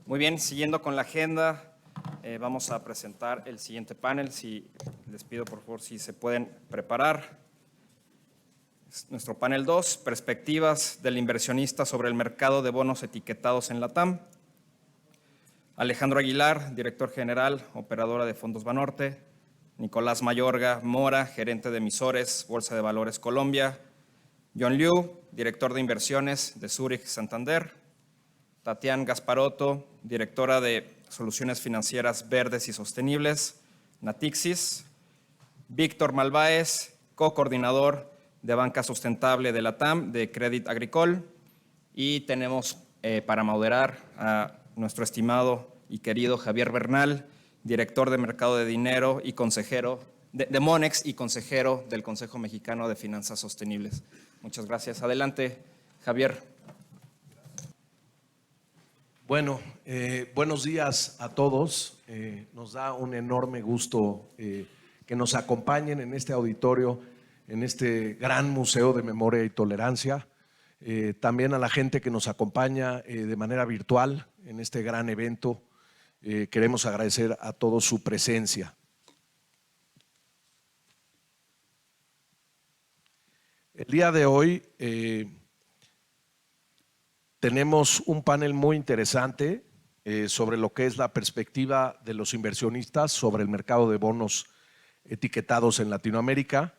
Muy bien, siguiendo con la agenda, vamos a presentar el siguiente panel. Si les pido, por favor, si se pueden preparar. Nuestro panel 2, perspectivas del inversionista sobre el mercado de bonos etiquetados en LATAM. Alejandro Aguilar, director general, operadora de Fondos Banorte. Nicolás Mayorga Mora, gerente de emisores, Bolsa de Valores Colombia. John Liu, director de inversiones de Zurich Santander. Tatiana Gasparotto, directora de Soluciones Financieras Verdes y Sostenibles, Natixis. Víctor Malváez, co-coordinador de Banca Sustentable de LATAM, de Crédit Agricole. Y tenemos para moderar a nuestro estimado y querido Javier Bernal, director de Mercado de Dinero y consejero de Monex y consejero del Consejo Mexicano de Finanzas Sostenibles. Muchas gracias. Adelante, Javier. Bueno, buenos días a todos. Nos da un enorme gusto que nos acompañen en este auditorio, en este gran Museo de Memoria y Tolerancia. También a la gente que nos acompaña de manera virtual en este gran evento. Queremos agradecer a todos su presencia. El día de hoy tenemos un panel muy interesante sobre lo que es la perspectiva de los inversionistas sobre el mercado de bonos etiquetados en Latinoamérica.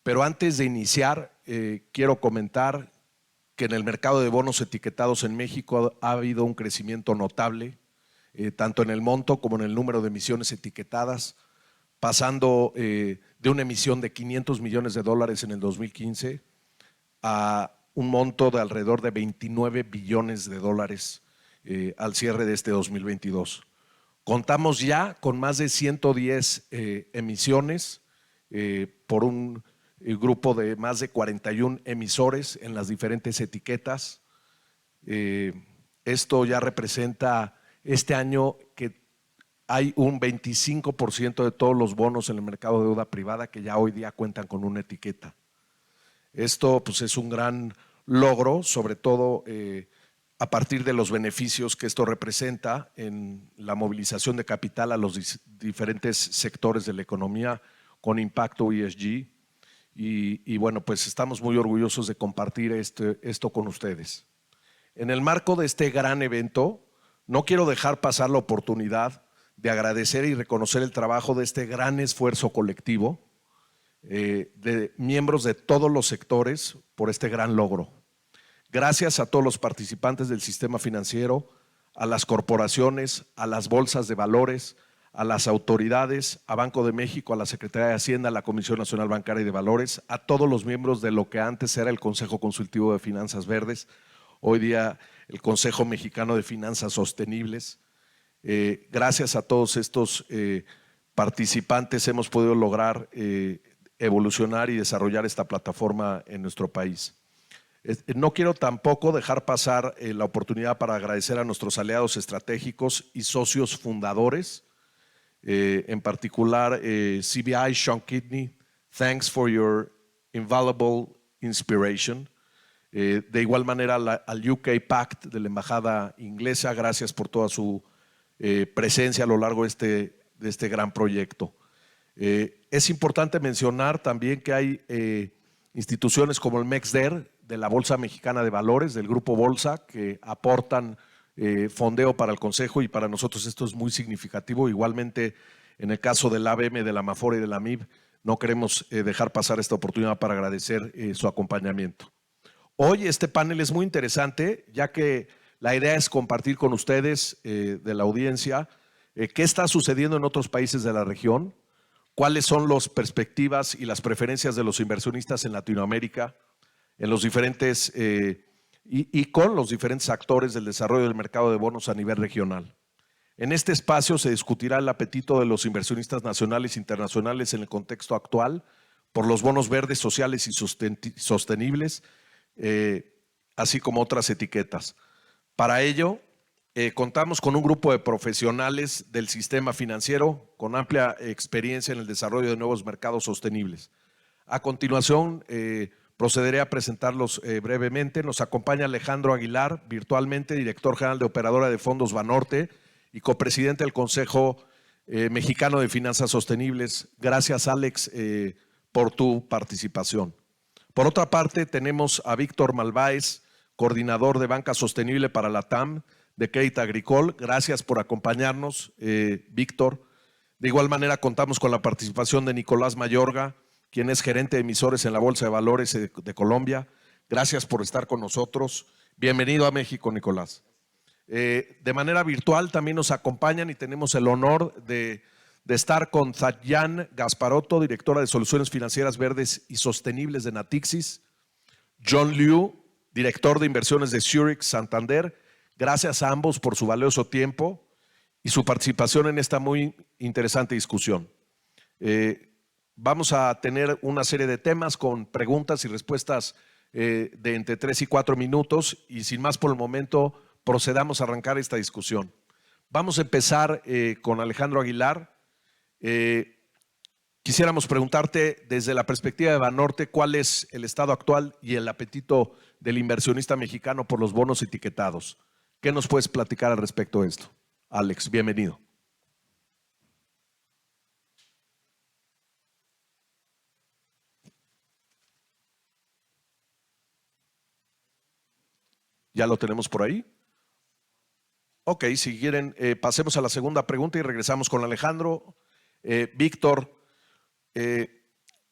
Pero antes de iniciar, quiero comentar que en el mercado de bonos etiquetados en México ha habido un crecimiento notable, tanto en el monto como en el número de emisiones etiquetadas, pasando de una emisión de $500 millones en el 2015 a un monto de alrededor de $29 billones al cierre de este 2022. Contamos ya con más de 110 emisiones por un grupo de más de 41 emisores en las diferentes etiquetas. Esto ya representa este año que hay un 25% de todos los bonos en el mercado de deuda privada que ya hoy día cuentan con una etiqueta. Esto pues, es un gran logro, sobre todo a partir de los beneficios que esto representa en la movilización de capital a los diferentes sectores de la economía con impacto ESG. Y bueno, pues estamos muy orgullosos de compartir esto con ustedes. En el marco de este gran evento, no quiero dejar pasar la oportunidad de agradecer y reconocer el trabajo de este gran esfuerzo colectivo de miembros de todos los sectores por este gran logro. Gracias a todos los participantes del sistema financiero, a las corporaciones, a las bolsas de valores, a las autoridades, a Banco de México, a la Secretaría de Hacienda, a la Comisión Nacional Bancaria y de Valores, a todos los miembros de lo que antes era el Consejo Consultivo de Finanzas Verdes, hoy día el Consejo Mexicano de Finanzas Sostenibles. Gracias a todos estos participantes hemos podido lograr evolucionar y desarrollar esta plataforma en nuestro país. No quiero tampoco dejar pasar la oportunidad para agradecer a nuestros aliados estratégicos y socios fundadores, en particular CBI, Sean Kidney, thanks for your invaluable inspiration. De igual manera al UK Pact de la Embajada Inglesa, gracias por toda su presencia a lo largo de este gran proyecto. Es importante mencionar también que hay instituciones como el MEXDER de la Bolsa Mexicana de Valores, del Grupo Bolsa, que aportan fondeo para el Consejo y para nosotros esto es muy significativo. Igualmente en el caso del ABM, de la Amafore y de la MIB, no queremos dejar pasar esta oportunidad para agradecer su acompañamiento. Hoy este panel es muy interesante, ya que la idea es compartir con ustedes de la audiencia qué está sucediendo en otros países de la región, cuáles son las perspectivas y las preferencias de los inversionistas en Latinoamérica, en los diferentes y con los diferentes actores del desarrollo del mercado de bonos a nivel regional. En este espacio se discutirá el apetito de los inversionistas nacionales e internacionales en el contexto actual por los bonos verdes, sociales y sostenibles, así como otras etiquetas. Para ello, contamos con un grupo de profesionales del sistema financiero con amplia experiencia en el desarrollo de nuevos mercados sostenibles. A continuación, Procederé a presentarlos brevemente. Nos acompaña Alejandro Aguilar, virtualmente, director general de Operadora de Fondos Banorte y copresidente del Consejo Mexicano de Finanzas Sostenibles. Gracias, Alex, por tu participación. Por otra parte, tenemos a Víctor Malváez, coordinador de Banca Sostenible para la TAM de Crédit Agricole. Gracias por acompañarnos, Víctor. De igual manera, contamos con la participación de Nicolás Mayorga, quien es gerente de emisores en la Bolsa de Valores de Colombia. Gracias por estar con nosotros. Bienvenido a México, Nicolás. De manera virtual también nos acompañan y tenemos el honor de estar con Tatjana Gasparotto, directora de Soluciones Financieras Verdes y Sostenibles de Natixis, John Liu, director de inversiones de Zurich Santander. Gracias a ambos por su valioso tiempo y su participación en esta muy interesante discusión. Vamos a tener una serie de temas con preguntas y respuestas de entre 3 y 4 minutos y sin más por el momento procedamos a arrancar esta discusión. Vamos a empezar con Alejandro Aguilar. Quisiéramos preguntarte desde la perspectiva de Banorte cuál es el estado actual y el apetito del inversionista mexicano por los bonos etiquetados. ¿Qué nos puedes platicar al respecto de esto? Alex, bienvenido. ¿Ya lo tenemos por ahí? Ok, si quieren, pasemos a la segunda pregunta y regresamos con Alejandro. Víctor,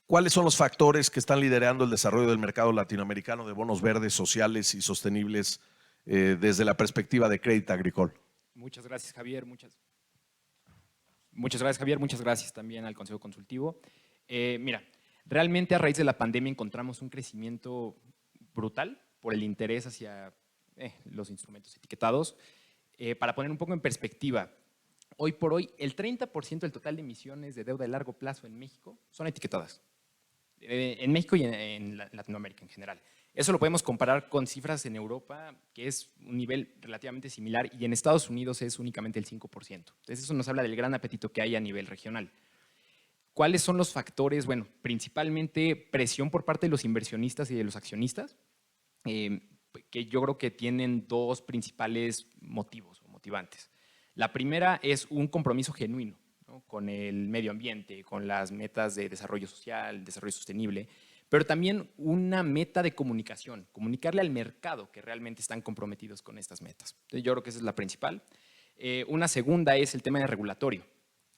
¿cuáles son los factores que están liderando el desarrollo del mercado latinoamericano de bonos verdes, sociales y sostenibles desde la perspectiva de Crédit Agricole? Muchas gracias, Javier. Muchas gracias, Javier. Muchas gracias también al Consejo Consultivo. Mira, realmente a raíz de la pandemia encontramos un crecimiento brutal por el interés hacia los instrumentos etiquetados. Para poner un poco en perspectiva, hoy por hoy el 30% del total de emisiones de deuda de largo plazo en México son etiquetadas. En México y en Latinoamérica en general. Eso lo podemos comparar con cifras en Europa, que es un nivel relativamente similar, y en Estados Unidos es únicamente el 5%. Entonces eso nos habla del gran apetito que hay a nivel regional. ¿Cuáles son los factores? Bueno, principalmente presión por parte de los inversionistas y de los accionistas, que yo creo que tienen dos principales motivos o motivantes. La primera es un compromiso genuino, ¿no?, con el medio ambiente, con las metas de desarrollo social, desarrollo sostenible, pero también una meta de comunicación, comunicarle al mercado que realmente están comprometidos con estas metas. Entonces, yo creo que esa es la principal. Una segunda es el tema de regulatorio.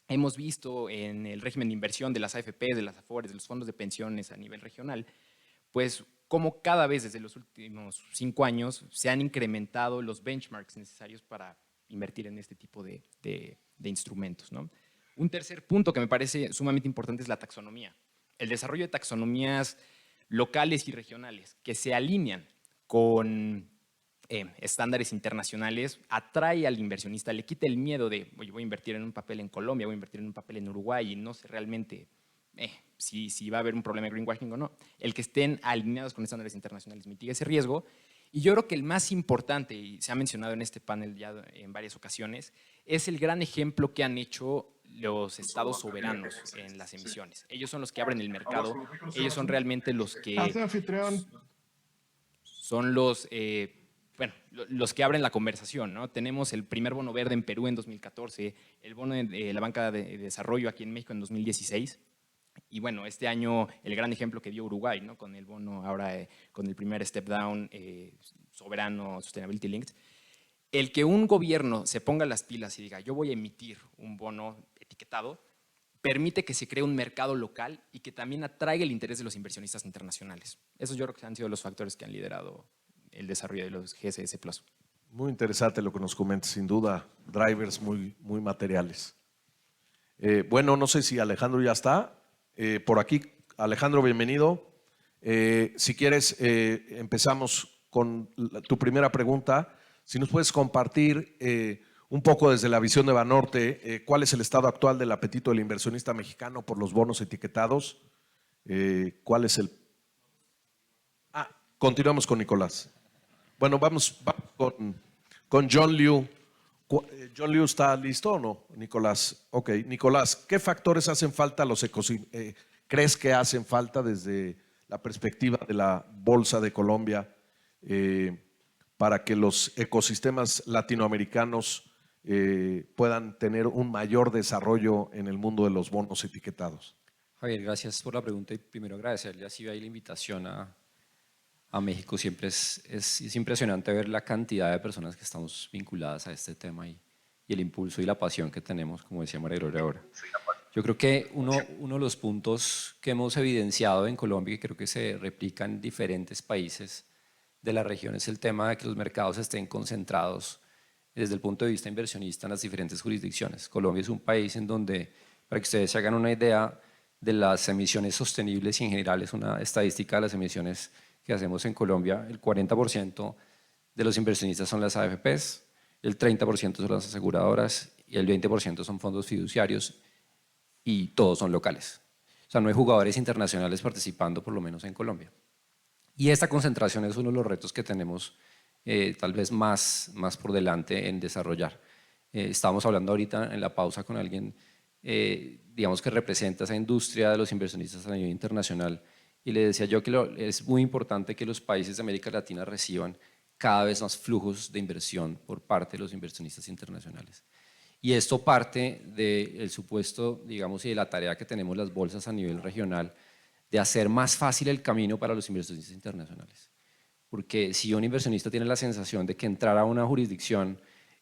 Hemos visto en el régimen de inversión de las AFP, de las AFORES, de los fondos de pensiones a nivel regional, pues como cada vez desde los últimos 5 años se han incrementado los benchmarks necesarios para invertir en este tipo de instrumentos, ¿no? Un tercer punto que me parece sumamente importante es la taxonomía. El desarrollo de taxonomías locales y regionales que se alinean con estándares internacionales atrae al inversionista, le quita el miedo de, oye, voy a invertir en un papel en Colombia, voy a invertir en un papel en Uruguay y no sé realmente si va a haber un problema de greenwashing o no. El que estén alineados con estándares internacionales mitiga ese riesgo. Y yo creo que el más importante, y se ha mencionado en este panel ya en varias ocasiones, es el gran ejemplo que han hecho los estados soberanos en las emisiones. Ellos son los que abren el mercado, ellos son realmente los que son los que abren la conversación, ¿no? Tenemos el primer bono verde en Perú en 2014, el bono de la banca de desarrollo aquí en México en 2016. Y bueno, este año el gran ejemplo que dio Uruguay, ¿no?, con el bono ahora, con el primer step down soberano Sustainability Linked. El que un gobierno se ponga las pilas y diga, yo voy a emitir un bono etiquetado, permite que se cree un mercado local y que también atraiga el interés de los inversionistas internacionales. Esos yo creo que han sido los factores que han liderado el desarrollo de los GSS Plus. Muy interesante lo que nos comentas, sin duda, drivers muy materiales. Bueno, no sé si Alejandro ya está. Por aquí, Alejandro, bienvenido. Si quieres, empezamos con tu primera pregunta. Si nos puedes compartir un poco desde la visión de Banorte, ¿cuál es el estado actual del apetito del inversionista mexicano por los bonos etiquetados? ¿Cuál es el...? Continuamos con Nicolás. Bueno, vamos con John Liu. ¿John Liu está listo o no, Nicolás? Ok, Nicolás, ¿qué factores hacen falta crees que hacen falta desde la perspectiva de la Bolsa de Colombia para que los ecosistemas latinoamericanos puedan tener un mayor desarrollo en el mundo de los bonos etiquetados? Javier, gracias por la pregunta y primero agradecerle a CBI la invitación a México. Siempre es impresionante ver la cantidad de personas que estamos vinculadas a este tema y el impulso y la pasión que tenemos, como decía María Gloria ahora. Yo creo que uno de los puntos que hemos evidenciado en Colombia y que creo que se replica en diferentes países de la región es el tema de que los mercados estén concentrados desde el punto de vista inversionista en las diferentes jurisdicciones. Colombia es un país en donde, para que ustedes se hagan una idea de las emisiones sostenibles y en general es una estadística de las emisiones que hacemos en Colombia, el 40% de los inversionistas son las AFPs, el 30% son las aseguradoras y el 20% son fondos fiduciarios y todos son locales. O sea, no hay jugadores internacionales participando, por lo menos en Colombia. Y esta concentración es uno de los retos que tenemos tal vez más por delante en desarrollar. Estábamos hablando ahorita en la pausa con alguien, digamos que representa esa industria de los inversionistas a nivel internacional y le decía yo que es muy importante que los países de América Latina reciban cada vez más flujos de inversión por parte de los inversionistas internacionales. Y esto parte del supuesto, digamos, y de la tarea que tenemos las bolsas a nivel regional de hacer más fácil el camino para los inversionistas internacionales. Porque si un inversionista tiene la sensación de que entrar a una jurisdicción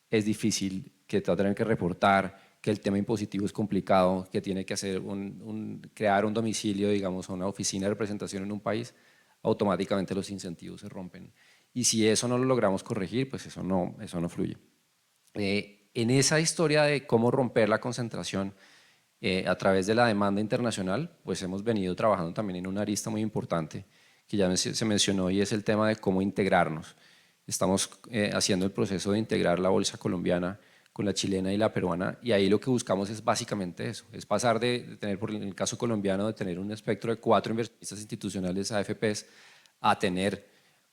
es difícil, que te va a tener que reportar, que el tema impositivo es complicado, que tiene que hacer crear un domicilio, digamos, o una oficina de representación en un país, automáticamente los incentivos se rompen. Y si eso no lo logramos corregir, pues eso no fluye. En esa historia de cómo romper la concentración a través de la demanda internacional, pues hemos venido trabajando también en una arista muy importante que ya se mencionó y es el tema de cómo integrarnos. Estamos haciendo el proceso de integrar la bolsa colombiana con la chilena y la peruana y ahí lo que buscamos es básicamente eso, es pasar de tener, por el caso colombiano, de tener un espectro de 4 inversionistas institucionales AFPs a tener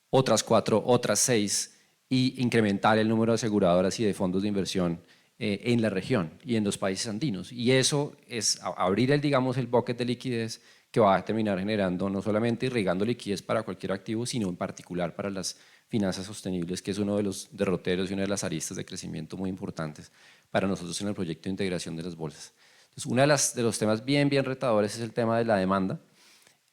otras 4, otras 6 y incrementar el número de aseguradoras y de fondos de inversión en la región y en los países andinos. Y eso es abrir digamos, el bucket de liquidez que va a terminar generando no solamente irrigando liquidez para cualquier activo, sino en particular para las finanzas sostenibles, que es uno de los derroteros y una de las aristas de crecimiento muy importantes para nosotros en el proyecto de integración de las bolsas. Entonces, uno de los temas bien retadores es el tema de la demanda.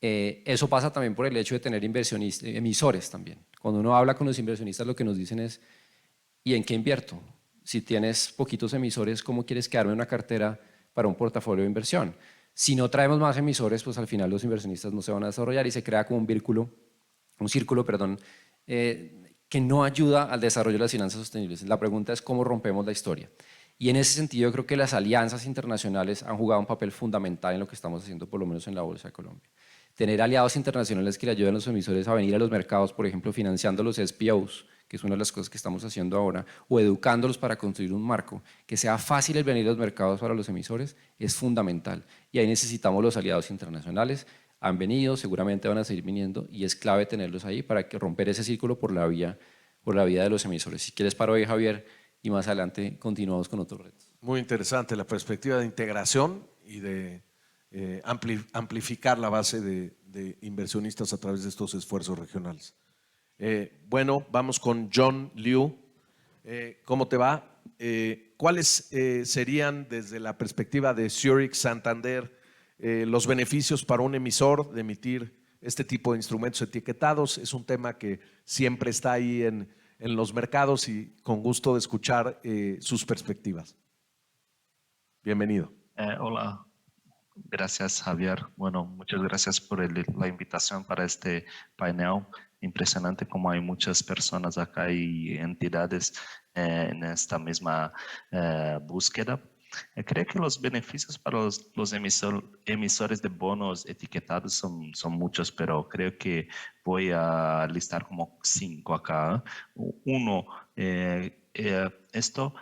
Eso pasa también por el hecho de tener emisores también. Cuando uno habla con los inversionistas, lo que nos dicen es, ¿y en qué invierto? Si tienes poquitos emisores, ¿cómo quieres que arme una cartera para un portafolio de inversión? Si no traemos más emisores, pues al final los inversionistas no se van a desarrollar y se crea como un círculo, que no ayuda al desarrollo de las finanzas sostenibles. La pregunta es cómo rompemos la historia. Y en ese sentido, yo creo que las alianzas internacionales han jugado un papel fundamental en lo que estamos haciendo, por lo menos en la Bolsa de Colombia. Tener aliados internacionales que le ayuden a los emisores a venir a los mercados, por ejemplo, financiando los SPOs, que es una de las cosas que estamos haciendo ahora, o educándolos para construir un marco, que sea fácil el venir a los mercados para los emisores, es fundamental. Y ahí necesitamos los aliados internacionales. Han venido, seguramente van a seguir viniendo, y es clave tenerlos ahí para que romper ese círculo por la vía de los emisores. Si quieres, paro ahí, Javier, y más adelante continuamos con otros retos. Muy interesante la perspectiva de integración y de amplificar la base de inversionistas a través de estos esfuerzos regionales. Bueno, vamos con John Liu. ¿Cómo te va? ¿Cuáles serían, desde la perspectiva de Zurich Santander, los beneficios para un emisor de emitir este tipo de instrumentos etiquetados? Es un tema que siempre está ahí en los mercados y con gusto de escuchar sus perspectivas. Bienvenido. Hola, gracias Javier. Bueno, muchas gracias por la invitación para este panel. Impresionante como hay muchas personas acá y entidades en esta misma búsqueda. Creo que los beneficios para los emisores de bonos etiquetados son muchos, pero creo que voy a listar como 5 acá. Uno, esto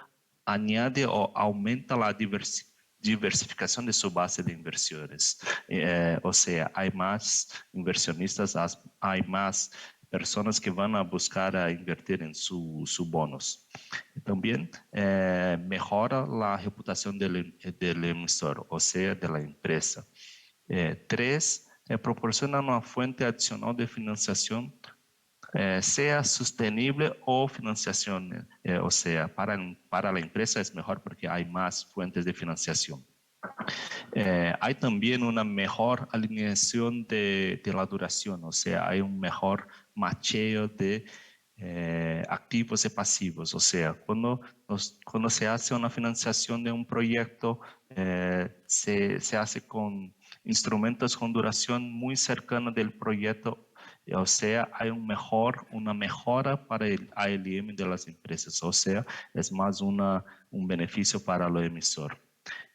añade o aumenta la diversificación de su base de inversores. O sea, hay más inversionistas, hay más personas que van a buscar a invertir en sus bonos. También mejora la reputación del emisor, o sea, de la empresa. 3, proporciona una fuente adicional de financiación, sea sostenible o financiación, o sea, para la empresa es mejor porque hay más fuentes de financiación. Hay también una mejor alineación de la duración, o sea, hay un mejor macheo de activos y pasivos, o sea, cuando se hace una financiación de un proyecto, se hace con instrumentos con duración muy cercana del proyecto, o sea, hay una mejora para el ALM de las empresas, o sea, es más un beneficio para el emisor.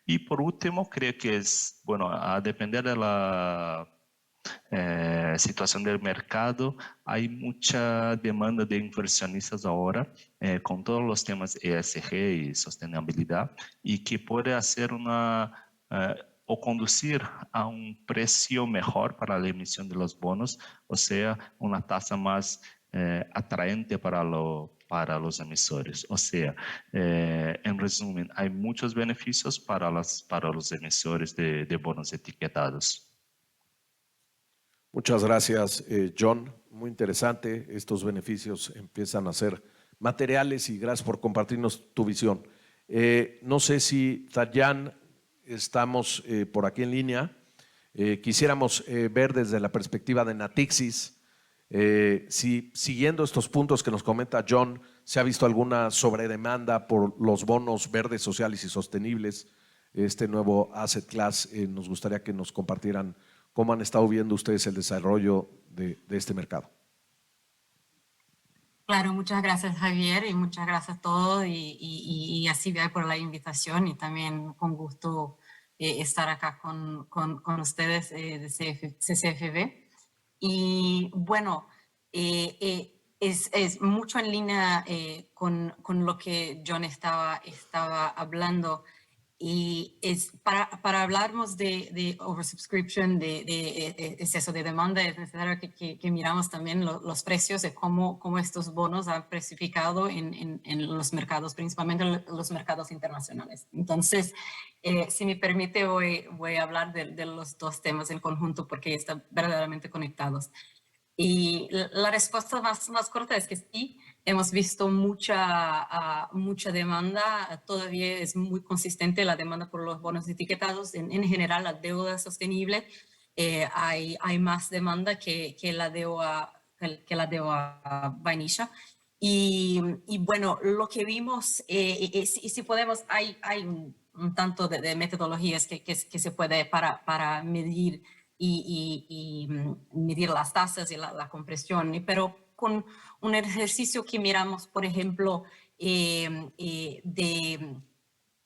Y por último, creo que es, bueno, a depender de la situación del mercado, hay mucha demanda de inversionistas ahora con todos los temas ESG y sostenibilidad, y que puede hacer o conducir a un precio mejor para la emisión de los bonos, o sea, una tasa más atraente para los emisores. O sea, en resumen, hay muchos beneficios para los emisores de bonos etiquetados. Muchas gracias, John. Muy interesante. Estos beneficios empiezan a ser materiales y gracias por compartirnos tu visión. No sé si Tayan, estamos por aquí en línea. Quisiéramos ver desde la perspectiva de Natixis, si siguiendo estos puntos que nos comenta John, se ha visto alguna sobredemanda por los bonos verdes, sociales y sostenibles, este nuevo asset class. Nos gustaría que nos compartieran cómo han estado viendo ustedes el desarrollo de este mercado. Claro, muchas gracias Javier y muchas gracias a todos y a Silvia por la invitación y también con gusto estar acá con ustedes de CCFB. Y bueno, es mucho en línea con lo que John estaba hablando. Y es para hablarnos de oversubscription, de exceso de demanda, es necesario que miramos también los precios de cómo estos bonos han precificado en los mercados, principalmente los mercados internacionales. Entonces, si me permite, voy a hablar de los dos temas en conjunto porque están verdaderamente conectados. Y la respuesta más corta es que sí, hemos visto mucha demanda, todavía es muy consistente la demanda por los bonos etiquetados. En general, la deuda sostenible, hay más demanda que la deuda vainilla. Y bueno, lo que vimos, si podemos, hay un tanto de metodologías que se puede para medir y medir las tasas y la compresión, pero con un ejercicio que miramos, por ejemplo, de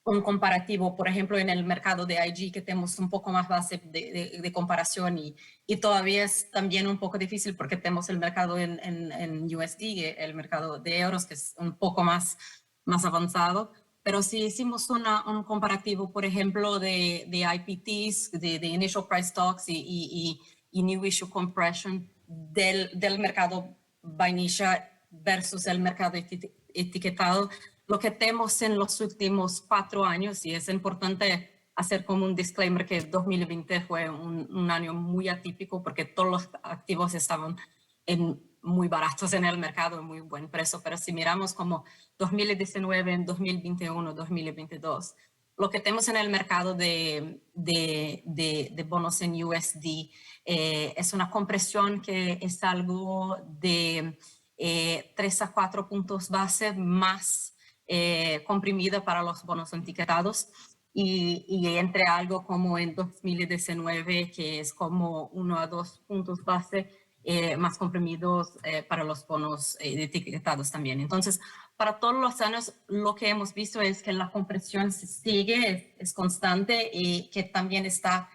un comparativo, por ejemplo, en el mercado de IG, que tenemos un poco más base de comparación y todavía es también un poco difícil porque tenemos el mercado en USD, el mercado de euros, que es un poco más avanzado. Pero si hicimos un comparativo, por ejemplo, de IPTs, de Initial Price Talks y New Issue Compression del mercado vainilla versus el mercado etiquetado, lo que tenemos en los últimos 4 años, y es importante hacer como un disclaimer que 2020 fue un año muy atípico porque todos los activos estaban muy baratos en el mercado, muy buen precio, pero si miramos como 2019, 2021, 2022, lo que tenemos en el mercado de bonos en USD es una compresión que es algo de 3 a 4 puntos base más comprimida para los bonos etiquetados y entre algo como en 2019 que es como 1 a 2 puntos base más comprimidos para los bonos etiquetados también. Entonces, para todos los años lo que hemos visto es que la compresión sigue, es constante y que también está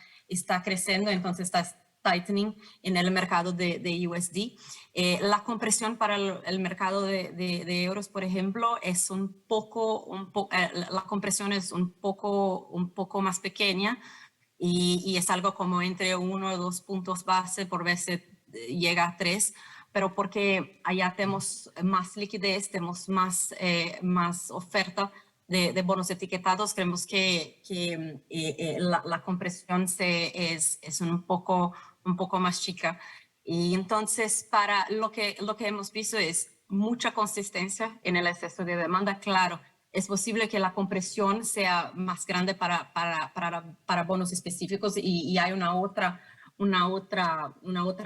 creciendo, entonces está tightening en el mercado de USD. La compresión para el mercado de euros, por ejemplo, es la compresión es un poco más pequeña y es algo como entre 1 o 2 puntos base, por veces llega a 3, pero porque allá tenemos más liquidez, tenemos más oferta de bonos etiquetados, creemos que la compresión es un poco un poco más chica. Y entonces, para lo que hemos visto es mucha consistencia en el exceso de demanda. Claro, es posible que la compresión sea más grande para bonos específicos y hay una otra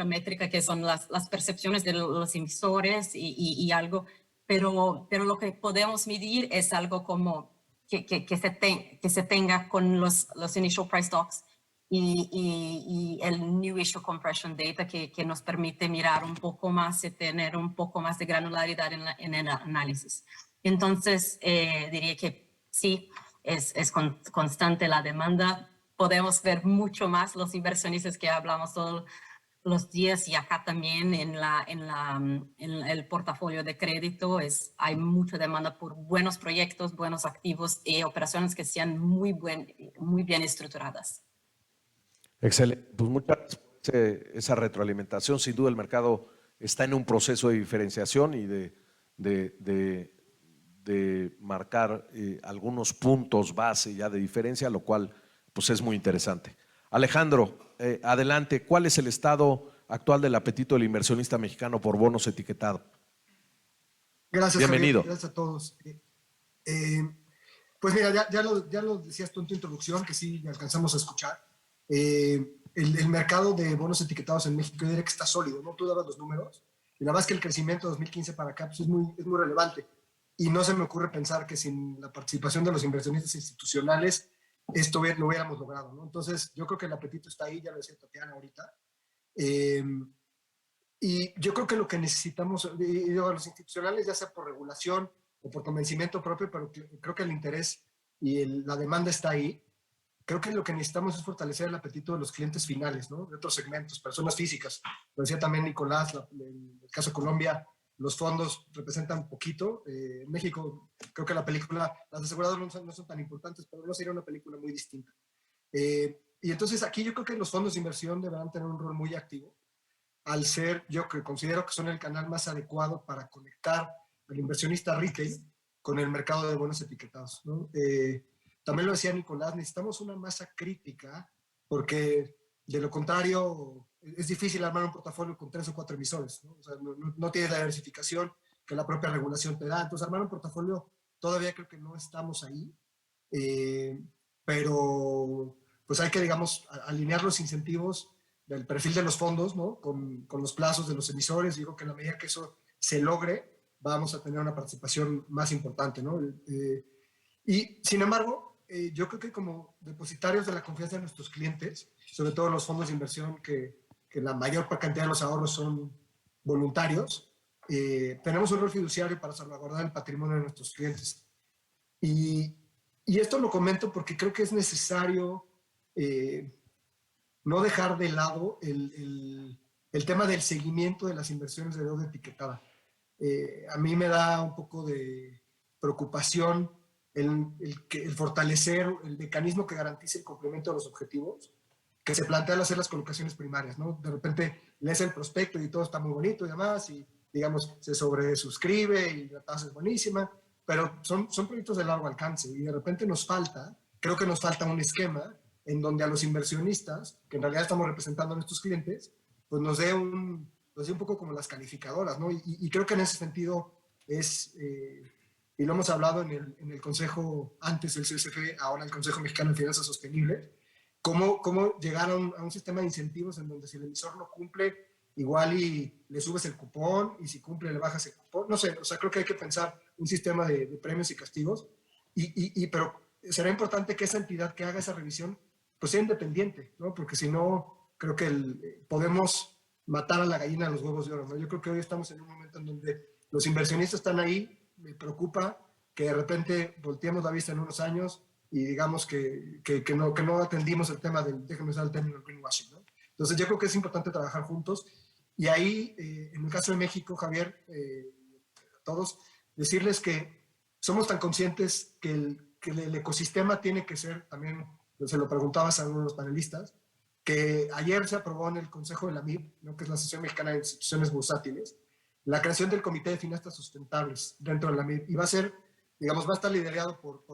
métrica que son las percepciones de los emisores y algo, pero lo que podemos medir es algo como que se tenga con los initial price talks y el New Issue Compression Data que nos permite mirar un poco más y tener un poco más de granularidad en el análisis. Entonces, diría que sí, es constante la demanda. Podemos ver mucho más los inversionistas que hablamos todos los días y acá también en el portafolio de crédito hay mucha demanda por buenos proyectos, buenos activos y operaciones que sean muy bien estructuradas. Excelente. Pues muchas gracias por esa retroalimentación. Sin duda el mercado está en un proceso de diferenciación y de marcar algunos puntos base ya de diferencia, lo cual pues es muy interesante. Alejandro, adelante. ¿Cuál es el estado actual del apetito del inversionista mexicano por bonos etiquetados? Gracias, bienvenido. Javier. Gracias a todos. Pues mira, ya lo decías tú en tu introducción, que sí alcanzamos a escuchar. El mercado de bonos etiquetados en México, yo diría que está sólido, ¿no? Tú dabas los números, y la verdad es que el crecimiento de 2015 para acá pues es muy relevante. Y no se me ocurre pensar que sin la participación de los inversionistas institucionales esto lo hubiéramos logrado, ¿no? Entonces, yo creo que el apetito está ahí, ya lo decía Tatiana ahorita. Y yo creo que lo que necesitamos, los institucionales, ya sea por regulación o por convencimiento propio, pero creo que el interés y la demanda está ahí. Creo que lo que necesitamos es fortalecer el apetito de los clientes finales, ¿no? De otros segmentos, personas físicas. Lo decía también Nicolás, en el caso de Colombia, los fondos representan poquito. En México, creo que las aseguradoras no son tan importantes, pero no sería una película muy distinta. Y entonces aquí yo creo que los fondos de inversión deberán tener un rol muy activo, al ser, yo que considero que son el canal más adecuado para conectar al inversionista retail con el mercado de bonos etiquetados, ¿no? También lo decía Nicolás, necesitamos una masa crítica porque de lo contrario es difícil armar un portafolio con 3 o 4 emisores, ¿no? O sea, no tienes la diversificación que la propia regulación te da. Entonces armar un portafolio todavía creo que no estamos ahí, pero pues hay que, digamos, alinear los incentivos del perfil de los fondos, ¿no? Con los plazos de los emisores. Digo que en la medida que eso se logre, vamos a tener una participación más importante, ¿no? Y sin embargo, yo creo que como depositarios de la confianza de nuestros clientes, sobre todo los fondos de inversión que la mayor cantidad de los ahorros son voluntarios, tenemos un rol fiduciario para salvaguardar el patrimonio de nuestros clientes. Y esto lo comento porque creo que es necesario no dejar de lado el tema del seguimiento de las inversiones de deuda etiquetada. A mí me da un poco de preocupación el fortalecer el mecanismo que garantice el cumplimiento de los objetivos que se plantea al hacer las colocaciones primarias, ¿no? De repente lees el prospecto y todo está muy bonito y demás, y digamos, se sobresuscribe y la tasa es buenísima, pero son proyectos de largo alcance y de repente creo que nos falta un esquema en donde a los inversionistas, que en realidad estamos representando a nuestros clientes, pues nos dé un poco como las calificadoras, ¿no? Y creo que en ese sentido y lo hemos hablado en el Consejo, antes del CSF, ahora el Consejo Mexicano de Finanzas Sostenibles, cómo llegar a un sistema de incentivos en donde si el emisor no cumple, igual y le subes el cupón, y si cumple le bajas el cupón. No sé, o sea, creo que hay que pensar un sistema de premios y castigos, pero será importante que esa entidad que haga esa revisión pues sea independiente, ¿no? Porque si no, creo que podemos matar a la gallina de los huevos de oro, ¿no? Yo creo que hoy estamos en un momento en donde los inversionistas están ahí. Me preocupa que de repente volteemos la vista en unos años y digamos que no atendimos el tema del, déjame usar el término, greenwashing, ¿no? Entonces yo creo que es importante trabajar juntos y ahí, en el caso de México, Javier, a todos, decirles que somos tan conscientes que el ecosistema tiene que ser, también se lo preguntabas a uno de los panelistas, que ayer se aprobó en el Consejo de la MIB, ¿no? Que es la Asociación Mexicana de Instituciones Bursátiles, la creación del Comité de Finanzas Sustentables dentro de la MIB, y va a estar liderado por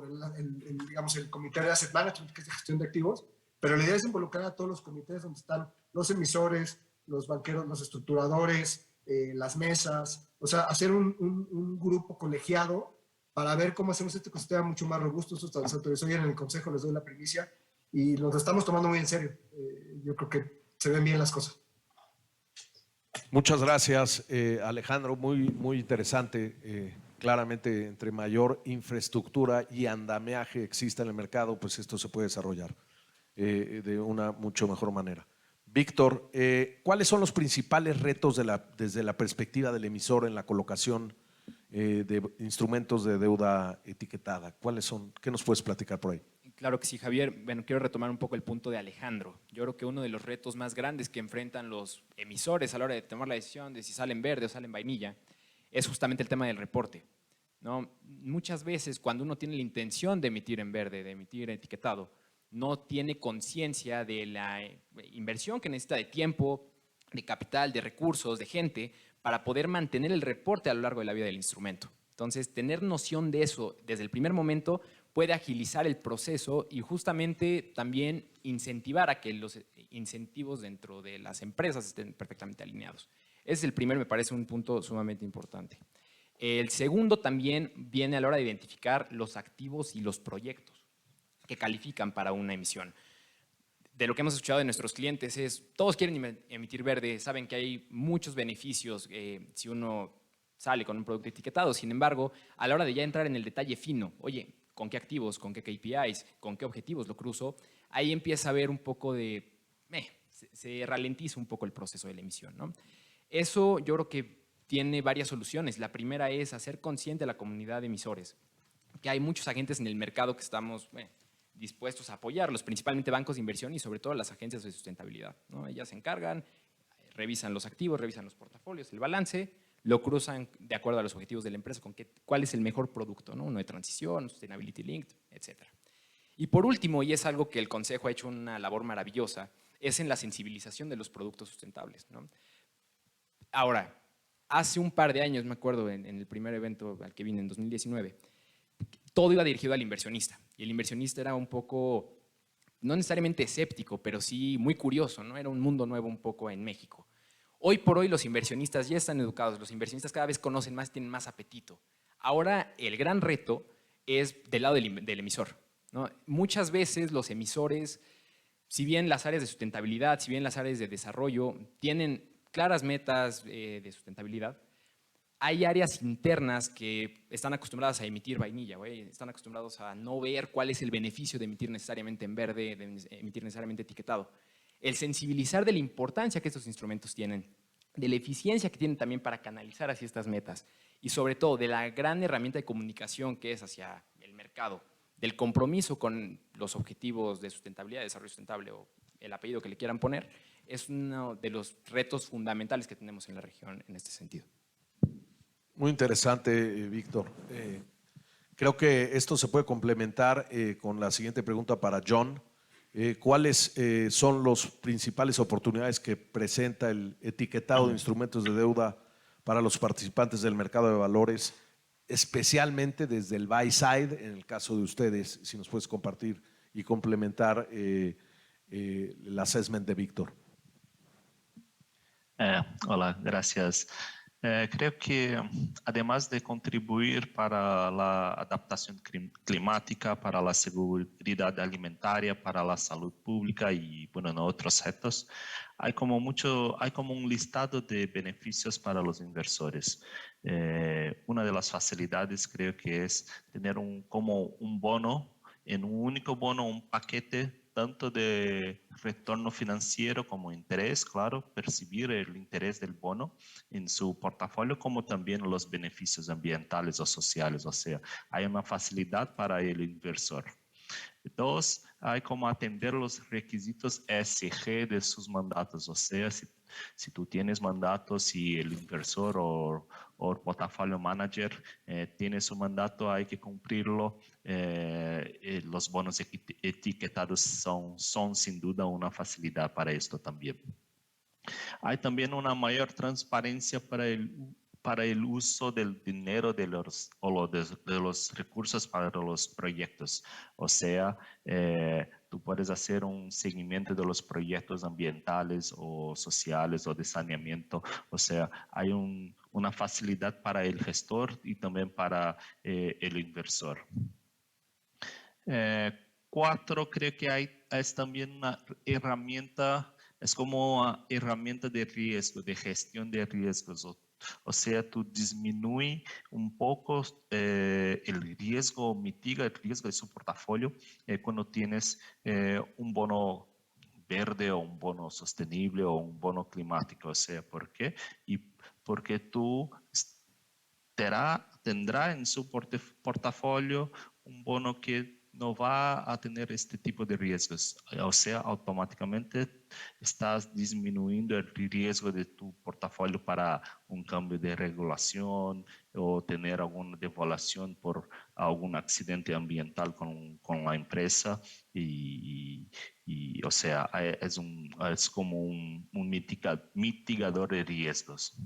digamos, el Comité de Asset Management, que es de gestión de activos, Pero la idea es involucrar a todos los comités donde están los emisores, los banqueros, los estructuradores, las mesas, o sea, hacer un grupo colegiado para ver cómo hacemos este ecosistema mucho más robusto. Esto se autorizó ya en el Consejo, les doy la primicia, y nos lo estamos tomando muy en serio. Yo creo que se ven bien las cosas. Muchas gracias, Alejandro. Muy interesante. Claramente, entre mayor infraestructura y andamiaje exista en el mercado, pues esto se puede desarrollar de una mucho mejor manera. Víctor, ¿cuáles son los principales retos desde la perspectiva del emisor en la colocación de instrumentos de deuda etiquetada? ¿Cuáles son? ¿Qué nos puedes platicar por ahí? Claro que sí, Javier. Bueno, quiero retomar un poco el punto de Alejandro. Yo creo que uno de los retos más grandes que enfrentan los emisores a la hora de tomar la decisión de si salen verde o salen vainilla es justamente el tema del reporte, ¿no? Muchas veces cuando uno tiene la intención de emitir en verde, de emitir etiquetado, no tiene conciencia de la inversión que necesita de tiempo, de capital, de recursos, de gente, para poder mantener el reporte a lo largo de la vida del instrumento. Entonces, tener noción de eso desde el primer momento puede agilizar el proceso y justamente también incentivar a que los incentivos dentro de las empresas estén perfectamente alineados. Ese es el primero, me parece un punto sumamente importante. El segundo también viene a la hora de identificar los activos y los proyectos que califican para una emisión. De lo que hemos escuchado de nuestros clientes es, todos quieren emitir verde, saben que hay muchos beneficios si uno sale con un producto etiquetado. Sin embargo, a la hora de ya entrar en el detalle fino, oye, ¿con qué activos, con qué KPIs, con qué objetivos lo cruzo? Ahí empieza a haber un poco de, se ralentiza un poco el proceso de la emisión, ¿no? Eso yo creo que tiene varias soluciones. La primera es hacer consciente a la comunidad de emisores que hay muchos agentes en el mercado que estamos dispuestos a apoyarlos, principalmente bancos de inversión y sobre todo las agencias de sustentabilidad, ¿no? Ellas se encargan, revisan los activos, revisan los portafolios, el balance, lo cruzan de acuerdo a los objetivos de la empresa con cuál es el mejor producto, ¿no? Uno de transición, sustainability linked, etc. Y por último, y es algo que el Consejo ha hecho una labor maravillosa, es en la sensibilización de los productos sustentables, ¿no? Ahora, hace un par de años, me acuerdo, en el primer evento al que vine en 2019, todo iba dirigido al inversionista. Y el inversionista era un poco, no necesariamente escéptico, pero sí muy curioso, ¿no? Era un mundo nuevo un poco en México. Hoy por hoy los inversionistas ya están educados, los inversionistas cada vez conocen más, tienen más apetito. Ahora el gran reto es del lado del emisor, ¿no? Muchas veces los emisores, si bien las áreas de sustentabilidad, si bien las áreas de desarrollo tienen claras metas de sustentabilidad, hay áreas internas que están acostumbradas a emitir vainilla, están acostumbrados a no ver cuál es el beneficio de emitir necesariamente en verde, de emitir necesariamente etiquetado. El sensibilizar de la importancia que estos instrumentos tienen, de la eficiencia que tienen también para canalizar hacia estas metas y sobre todo de la gran herramienta de comunicación que es hacia el mercado, del compromiso con los objetivos de sustentabilidad, de desarrollo sustentable o el apellido que le quieran poner, es uno de los retos fundamentales que tenemos en la región en este sentido. Muy interesante, Víctor. Creo que esto se puede complementar con la siguiente pregunta para John. ¿Cuáles son las principales oportunidades que presenta el etiquetado de instrumentos de deuda para los participantes del mercado de valores, especialmente desde el buy side, en el caso de ustedes? Si nos puedes compartir y complementar el assessment de Víctor. Hola, gracias. Creo que además de contribuir para la adaptación climática, para la seguridad alimentaria, para la salud pública y bueno, no otros retos, hay como un listado de beneficios para los inversores. Una de las facilidades creo que es tener como un bono, en un único bono, un paquete tanto de retorno financiero como interés, claro, percibir el interés del bono en su portafolio, como también los beneficios ambientales o sociales, o sea, hay una facilidad para el inversor. Dos, hay como atender los requisitos ESG de sus mandatos, o sea, si tú tienes mandatos y el inversor o portafolio manager tiene su mandato, hay que cumplirlo. Los bonos etiquetados son sin duda una facilidad para esto también. Hay también una mayor transparencia para el para el uso del dinero de los recursos para los proyectos. O sea, tú puedes hacer un seguimiento de los proyectos ambientales o sociales o de saneamiento. O sea, hay una facilidad para el gestor y también para el inversor. Cuatro, creo que es también una herramienta, es como una herramienta de riesgo, de gestión de riesgos. O sea, tú disminuye un poco el riesgo, mitiga el riesgo de su portafolio cuando tienes un bono verde o un bono sostenible o un bono climático. O sea, ¿por qué? Y porque tú tendrá en su portafolio un bono que no va a tener este tipo de riesgos. O sea, automáticamente estás disminuyendo el riesgo de tu portafolio para un cambio de regulación o tener alguna devaluación por algún accidente ambiental con la empresa. O sea, es como un mitigador de riesgos.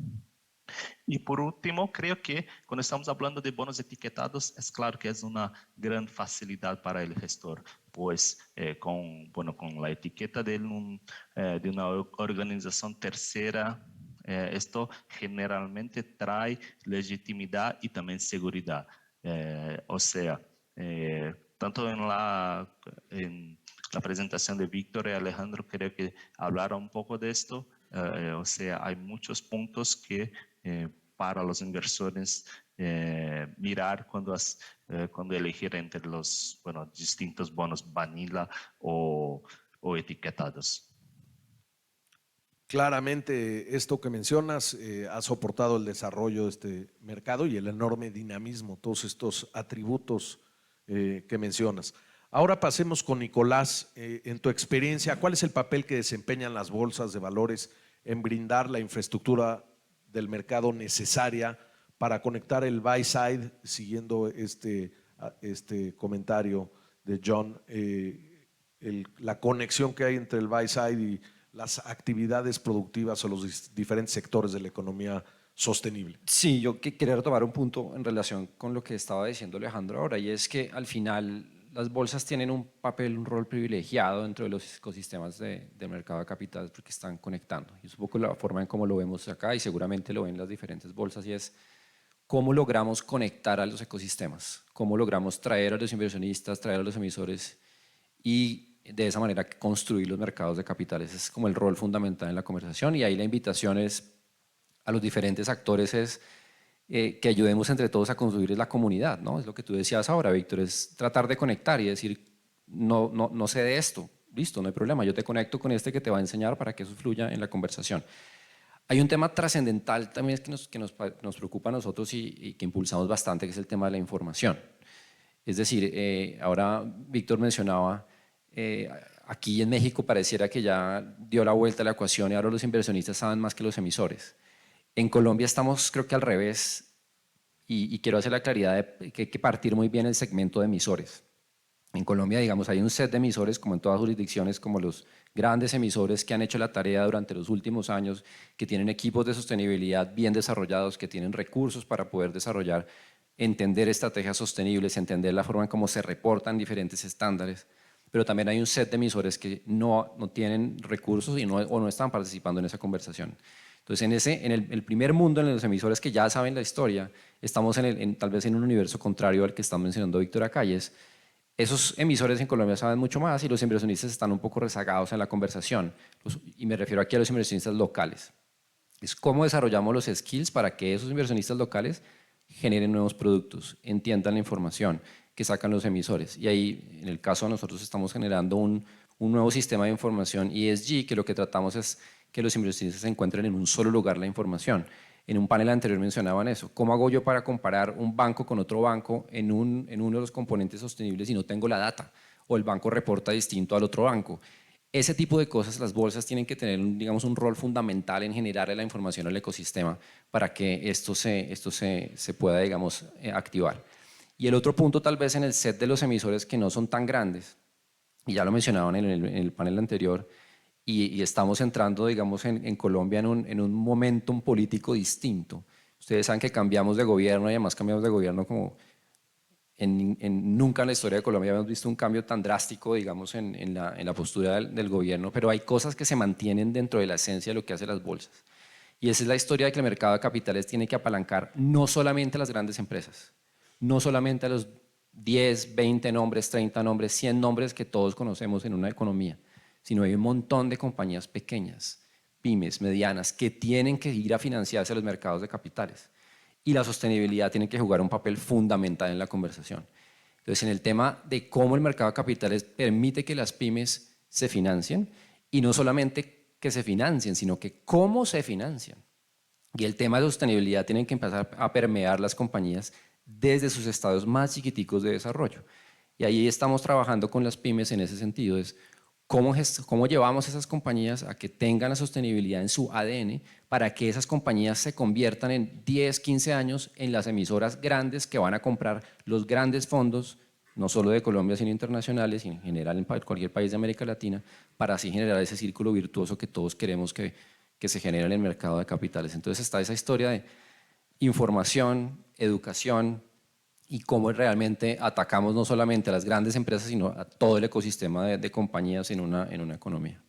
Y por último, creo que cuando estamos hablando de bonos etiquetados, es claro que es una gran facilidad para el gestor, pues con la etiqueta de una organización tercera, esto generalmente trae legitimidad y también seguridad. O sea, tanto en la presentación de Víctor y Alejandro, creo que hablaron un poco de esto. O sea, hay muchos puntos que para los inversores mirar cuando elegir entre los distintos bonos vanilla o etiquetados. Claramente esto que mencionas ha soportado el desarrollo de este mercado y el enorme dinamismo, todos estos atributos que mencionas. Ahora pasemos con Nicolás. En tu experiencia, ¿cuál es el papel que desempeñan las bolsas de valores en brindar la infraestructura del mercado necesaria para conectar el buy side, siguiendo este comentario de John, la conexión que hay entre el buy side y las actividades productivas o los diferentes sectores de la economía sostenible? Sí, yo quería retomar un punto en relación con lo que estaba diciendo Alejandro ahora, y es que al final las bolsas tienen un papel, un rol privilegiado dentro de los ecosistemas del mercado de capitales porque están conectando. Y es un poco la forma en cómo lo vemos acá y seguramente lo ven las diferentes bolsas, y es cómo logramos conectar a los ecosistemas, cómo logramos traer a los inversionistas, traer a los emisores y de esa manera construir los mercados de capitales. Es como el rol fundamental en la conversación, y ahí la invitación es a los diferentes actores es que ayudemos entre todos a construir la comunidad, ¿no? Es lo que tú decías ahora, Víctor, es tratar de conectar y decir, no sé de esto, listo, no hay problema, yo te conecto con este que te va a enseñar para que eso fluya en la conversación. Hay un tema trascendental también que nos preocupa a nosotros y que impulsamos bastante, que es el tema de la información. Es decir, ahora Víctor mencionaba, aquí en México pareciera que ya dio la vuelta a la ecuación y ahora los inversionistas saben más que los emisores. En Colombia estamos, creo que al revés, y quiero hacer la claridad de que hay que partir muy bien el segmento de emisores. En Colombia, digamos, hay un set de emisores, como en todas jurisdicciones, como los grandes emisores que han hecho la tarea durante los últimos años, que tienen equipos de sostenibilidad bien desarrollados, que tienen recursos para poder desarrollar, entender estrategias sostenibles, entender la forma en cómo se reportan diferentes estándares. Pero también hay un set de emisores que no tienen recursos o no están participando en esa conversación. Entonces, en el primer mundo, en los emisores que ya saben la historia, estamos tal vez en un universo contrario al que está mencionando Víctor acá, y es esos emisores en Colombia saben mucho más y los inversionistas están un poco rezagados en la conversación. Y me refiero aquí a los inversionistas locales. Es cómo desarrollamos los skills para que esos inversionistas locales generen nuevos productos, entiendan la información que sacan los emisores. Y ahí, en el caso de nosotros, estamos generando un nuevo sistema de información ESG, que lo que tratamos es que los inversionistas se encuentren en un solo lugar la información. En un panel anterior mencionaban eso. ¿Cómo hago yo para comparar un banco con otro banco en uno de los componentes sostenibles si no tengo la data? O el banco reporta distinto al otro banco. Ese tipo de cosas, las bolsas tienen que tener, digamos, un rol fundamental en generar la información al ecosistema para que esto se pueda, digamos, activar. Y el otro punto, tal vez en el set de los emisores que no son tan grandes, y ya lo mencionaban en el panel anterior, y estamos entrando, digamos, en Colombia en un momentum político distinto, Ustedes saben que cambiamos de gobierno y además cambiamos de gobierno como nunca en la historia de Colombia habíamos visto un cambio tan drástico, digamos, en la postura del gobierno, pero hay cosas que se mantienen dentro de la esencia de lo que hacen las bolsas. Y esa es la historia de que el mercado de capitales tiene que apalancar no solamente a las grandes empresas, no solamente a los 10, 20 nombres, 30 nombres, 100 nombres que todos conocemos en una economía, sino hay un montón de compañías pequeñas, pymes, medianas, que tienen que ir a financiarse a los mercados de capitales. Y la sostenibilidad tiene que jugar un papel fundamental en la conversación. Entonces, en el tema de cómo el mercado de capitales permite que las pymes se financien, y no solamente que se financien, sino que cómo se financian. Y el tema de sostenibilidad tiene que empezar a permear las compañías desde sus estados más chiquiticos de desarrollo. Y ahí estamos trabajando con las pymes en ese sentido, es cómo llevamos esas compañías a que tengan la sostenibilidad en su ADN para que esas compañías se conviertan en 10, 15 años en las emisoras grandes que van a comprar los grandes fondos, no solo de Colombia, sino internacionales y en general en cualquier país de América Latina, para así generar ese círculo virtuoso que todos queremos que se genere en el mercado de capitales. Entonces está esa historia de información, educación, y cómo realmente atacamos no solamente a las grandes empresas, sino a todo el ecosistema de compañías en una economía.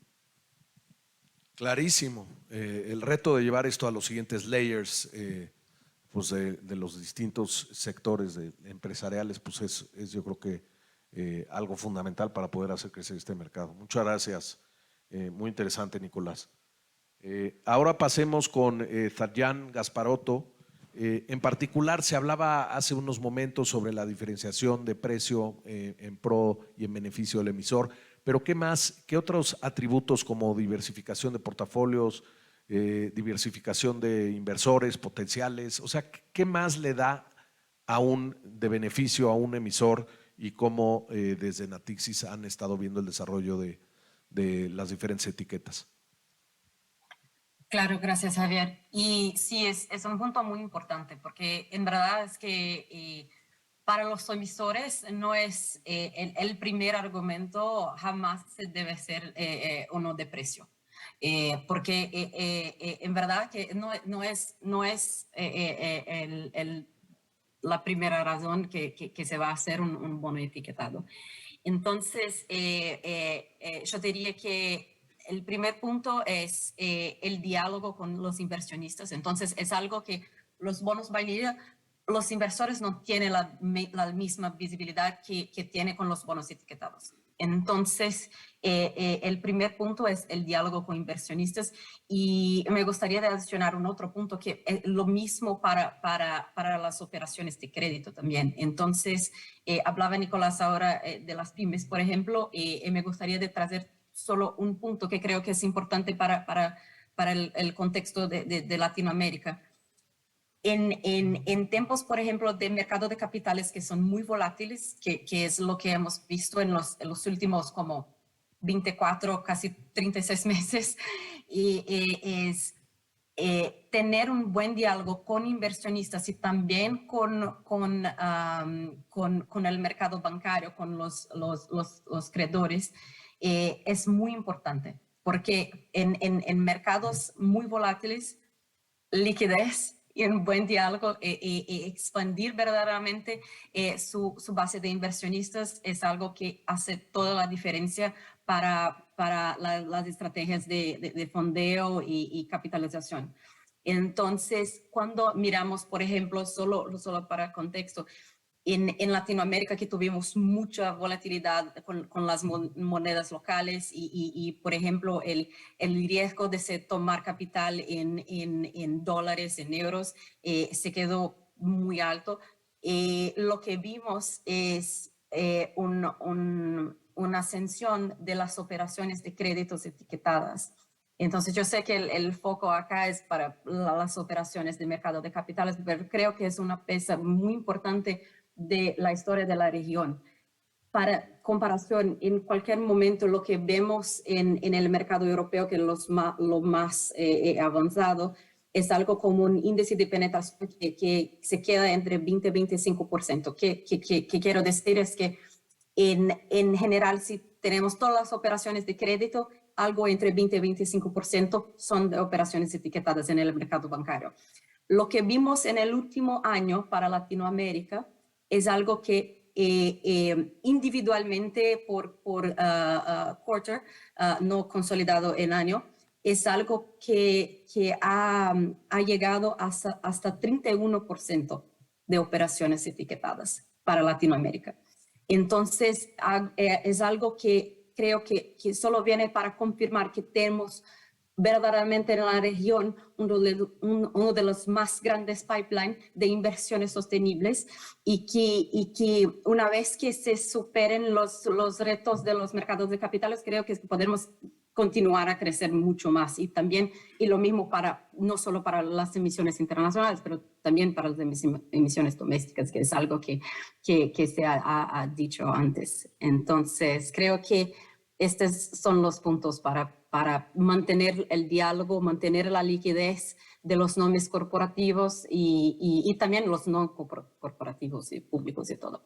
Clarísimo. El reto de llevar esto a los siguientes layers pues de los distintos sectores empresariales pues es yo creo que algo fundamental para poder hacer crecer este mercado. Muchas gracias. Muy interesante, Nicolás. Ahora pasemos con Zarjan Gasparotto. En particular, se hablaba hace unos momentos sobre la diferenciación de precio en pro y en beneficio del emisor, pero ¿qué más? ¿Qué otros atributos como diversificación de portafolios, diversificación de inversores potenciales? O sea, ¿qué más le da de beneficio a un emisor y cómo desde Natixis han estado viendo el desarrollo de las diferentes etiquetas? Claro, gracias, Javier. Y sí, es un punto muy importante porque en verdad es que para los emisores no es el primer argumento, jamás se debe ser uno de precio. Porque en verdad que no es la primera razón que se va a hacer un bono etiquetado. Entonces, yo diría que el primer punto es el diálogo con los inversionistas. Entonces, es algo que los bonos vanilla, los inversores no tienen la misma visibilidad que tiene con los bonos etiquetados. Entonces, el primer punto es el diálogo con inversionistas y me gustaría adicionar un otro punto que es lo mismo para las operaciones de crédito también. Entonces, hablaba Nicolás ahora de las pymes, por ejemplo, y me gustaría traer solo un punto que creo que es importante para el contexto de Latinoamérica. En tiempos, por ejemplo, de mercado de capitales que son muy volátiles, que es lo que hemos visto en los últimos como 24, casi 36 meses, es tener un buen diálogo con inversionistas y también con el mercado bancario, con los creadores, es muy importante, porque en mercados muy volátiles, liquidez y un buen diálogo y expandir verdaderamente su base de inversionistas es algo que hace toda la diferencia para las estrategias de fondeo y capitalización. Entonces, cuando miramos, por ejemplo, solo para contexto, en Latinoamérica que tuvimos mucha volatilidad con las monedas locales y, por ejemplo, el riesgo de tomar capital en dólares, en euros, se quedó muy alto. Lo que vimos es una ascensión de las operaciones de créditos etiquetadas. Entonces, yo sé que el foco acá es para las operaciones de mercado de capitales, pero creo que es una pieza muy importante de la historia de la región. Para comparación, en cualquier momento lo que vemos en el mercado europeo, que es lo más avanzado, es algo como un índice de penetración que se queda entre 20 y 25%. ¿Qué quiero decir? Es que en general, si tenemos todas las operaciones de crédito, algo entre 20 y 25% son de operaciones etiquetadas en el mercado bancario. Lo que vimos en el último año para Latinoamérica es algo que individualmente por quarter, no consolidado en año, es algo que ha llegado hasta 31% de operaciones etiquetadas para Latinoamérica. Entonces, es algo que creo que solo viene para confirmar que tenemos verdaderamente en la región uno de los más grandes pipelines de inversiones sostenibles y que una vez que se superen los retos de los mercados de capitales, creo que podemos continuar a crecer mucho más y también, y lo mismo para, no solo para las emisiones internacionales, pero también para las emisiones domésticas, que es algo que se ha dicho antes. Entonces, creo que estos son los puntos para mantener el diálogo, mantener la liquidez de los nombres corporativos y también los no corporativos y públicos y todo.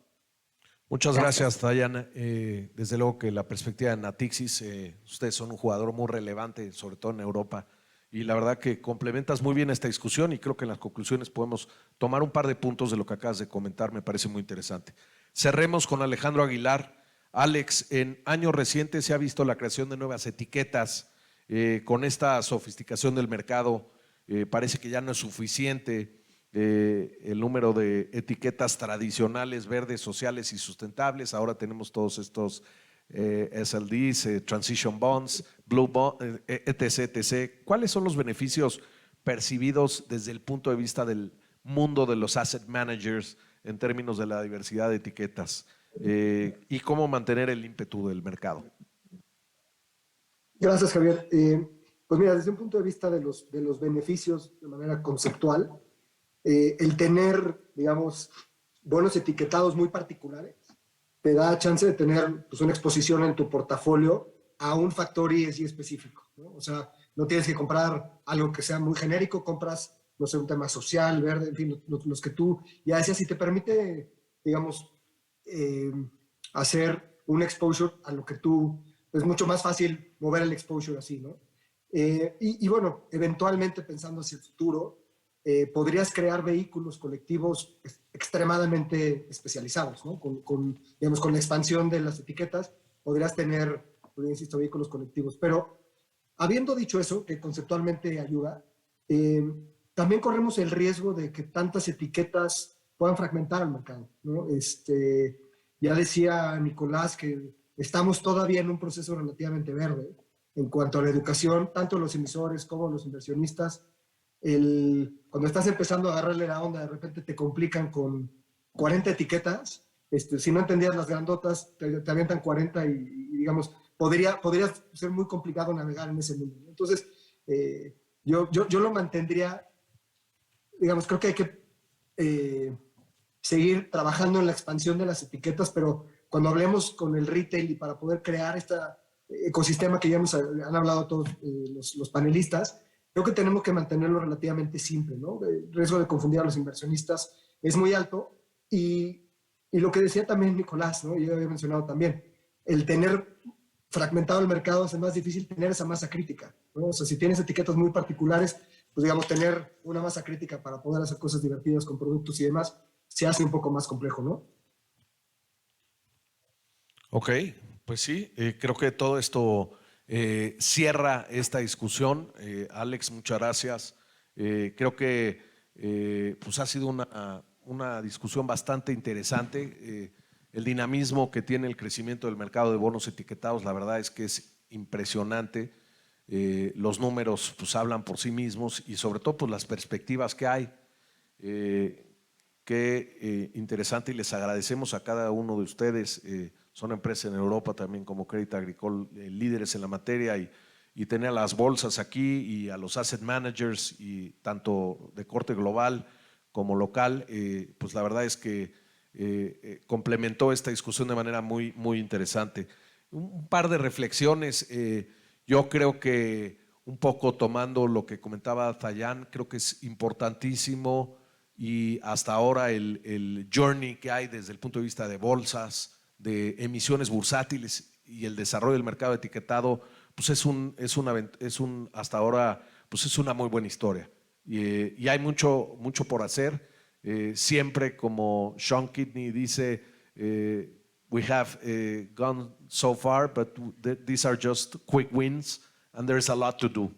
Muchas gracias, Diana. Desde luego que la perspectiva de Natixis, ustedes son un jugador muy relevante, sobre todo en Europa, y la verdad que complementas muy bien esta discusión y creo que en las conclusiones podemos tomar un par de puntos de lo que acabas de comentar, me parece muy interesante. Cerremos con Alejandro Aguilar. Alex, en años recientes se ha visto la creación de nuevas etiquetas. Con esta sofisticación del mercado, parece que ya no es suficiente el número de etiquetas tradicionales, verdes, sociales y sustentables. Ahora tenemos todos estos SLDs, Transition Bonds, Blue Bond, etc., etc. ¿Cuáles son los beneficios percibidos desde el punto de vista del mundo de los asset managers en términos de la diversidad de etiquetas? Y cómo mantener el ímpetu del mercado. Gracias, Javier. Pues mira, desde un punto de vista de los beneficios de manera conceptual, el tener, digamos, bonos etiquetados muy particulares te da chance de tener pues, una exposición en tu portafolio a un factor ESG específico, ¿no? O sea, no tienes que comprar algo que sea muy genérico, compras, no sé, un tema social, verde, en fin, los que tú ya decías, y te permite, digamos, hacer un exposure a lo que tú, es mucho más fácil mover el exposure así, ¿no? Y bueno, eventualmente pensando hacia el futuro, podrías crear vehículos colectivos extremadamente especializados, ¿no? Digamos, con la expansión de las etiquetas, podrías tener, insisto, vehículos colectivos. Pero habiendo dicho eso, que conceptualmente ayuda, también corremos el riesgo de que tantas etiquetas puedan fragmentar el mercado, ¿no? Ya decía Nicolás que estamos todavía en un proceso relativamente verde en cuanto a la educación, tanto los emisores como los inversionistas. Cuando estás empezando a agarrarle la onda, de repente te complican con 40 etiquetas. Si no entendías las grandotas, te avientan 40 y digamos, podría ser muy complicado navegar en ese mundo. Entonces, yo lo mantendría, digamos, creo que hay que seguir trabajando en la expansión de las etiquetas, pero cuando hablemos con el retail y para poder crear este ecosistema que ya han hablado todos los panelistas, creo que tenemos que mantenerlo relativamente simple, ¿no? El riesgo de confundir a los inversionistas es muy alto y lo que decía también Nicolás, ¿no? Yo había mencionado también, el tener fragmentado el mercado hace más difícil tener esa masa crítica, ¿no? O sea, si tienes etiquetas muy particulares, pues digamos, tener una masa crítica para poder hacer cosas divertidas con productos y demás, se hace un poco más complejo, ¿no? Ok, pues sí, creo que todo esto cierra esta discusión. Alex, muchas gracias. Creo que pues ha sido una discusión bastante interesante. El dinamismo que tiene el crecimiento del mercado de bonos etiquetados, la verdad es que es impresionante. Los números pues hablan por sí mismos y sobre todo pues las perspectivas que hay. Qué interesante y les agradecemos a cada uno de ustedes. Son empresas en Europa también como Crédit Agricole, líderes en la materia y tener a las bolsas aquí y a los asset managers y tanto de corte global como local, pues la verdad es que complementó esta discusión de manera muy, muy interesante. Un par de reflexiones. Yo creo que un poco tomando lo que comentaba Dayan, creo que es importantísimo y hasta ahora el journey que hay desde el punto de vista de bolsas, de emisiones bursátiles y el desarrollo del mercado etiquetado, pues hasta ahora pues es una muy buena historia. y hay mucho por hacer. Siempre, como Sean Kidney dice, we have gone so far, but these are just quick wins and there's a lot to do.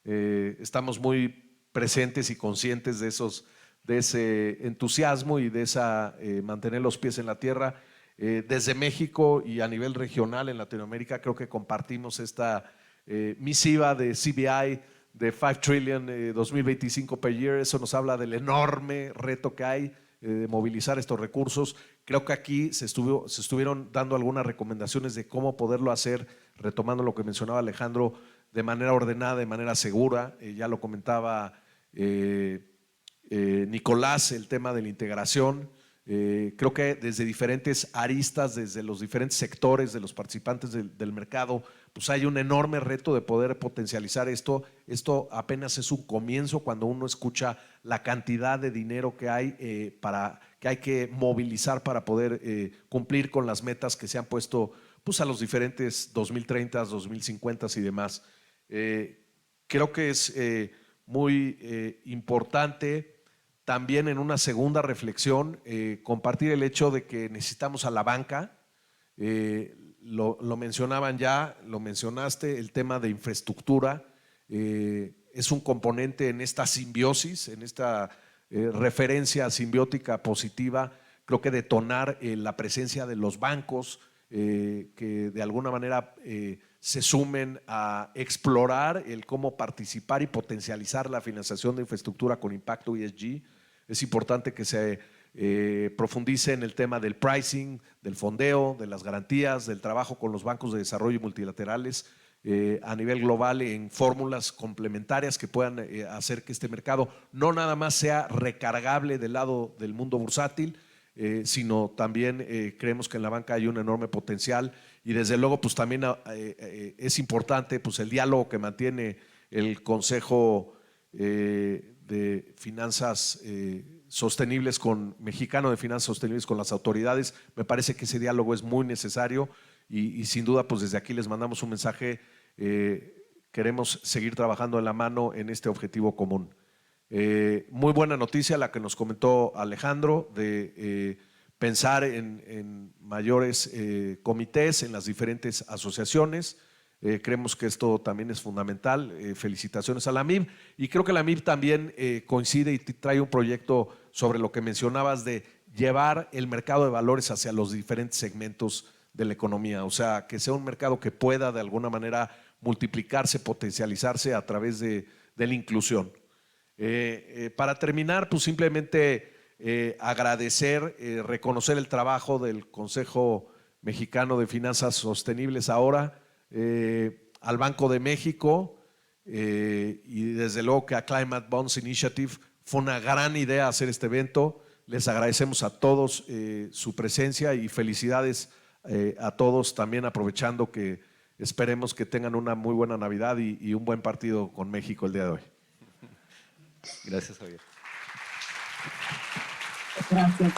Estamos muy presentes y conscientes de ese entusiasmo y de mantener los pies en la tierra. Desde México y a nivel regional en Latinoamérica creo que compartimos esta misiva de CBI de 5 trillion 2025 per year. Eso nos habla del enorme reto que hay de movilizar estos recursos. Creo que aquí se estuvieron dando algunas recomendaciones de cómo poderlo hacer, retomando lo que mencionaba Alejandro, de manera ordenada, de manera segura. Ya lo comentaba Nicolás, el tema de la integración. Creo que desde diferentes aristas, desde los diferentes sectores de los participantes del mercado, pues hay un enorme reto de poder potencializar esto. Esto apenas es un comienzo cuando uno escucha la cantidad de dinero que hay que hay que movilizar para poder cumplir con las metas que se han puesto pues, a los diferentes 2030, 2050 y demás. Creo que es muy importante también en una segunda reflexión compartir el hecho de que necesitamos a la banca. Lo mencionaban ya, lo mencionaste, el tema de infraestructura es un componente en esta simbiosis, en esta referencia simbiótica positiva. Creo que detonar la presencia de los bancos que de alguna manera se sumen a explorar el cómo participar y potencializar la financiación de infraestructura con impacto ESG. Es importante que se profundice en el tema del pricing, del fondeo, de las garantías, del trabajo con los bancos de desarrollo multilaterales a nivel global en fórmulas complementarias que puedan hacer que este mercado no nada más sea recargable del lado del mundo bursátil, sino también creemos que en la banca hay un enorme potencial y desde luego pues también es importante pues el diálogo que mantiene el Consejo de Finanzas Sostenibles Mexicano de Finanzas Sostenibles con las autoridades. Me parece que ese diálogo es muy necesario y sin duda pues desde aquí les mandamos un mensaje. Queremos seguir trabajando de la mano en este objetivo común. Muy buena noticia la que nos comentó Alejandro de pensar en mayores comités en las diferentes asociaciones. Creemos que esto también es fundamental. Felicitaciones a la MIB y creo que la MIB también coincide y trae un proyecto sobre lo que mencionabas de llevar el mercado de valores hacia los diferentes segmentos de la economía, o sea, que sea un mercado que pueda de alguna manera multiplicarse, potencializarse a través de la inclusión. Para terminar, pues simplemente agradecer, reconocer el trabajo del Consejo Mexicano de Finanzas Sostenibles ahora, al Banco de México y desde luego que a Climate Bonds Initiative. Fue una gran idea hacer este evento. Les agradecemos a todos su presencia y felicidades a todos, también aprovechando que esperemos que tengan una muy buena Navidad y un buen partido con México el día de hoy. Gracias, Javier. Gracias.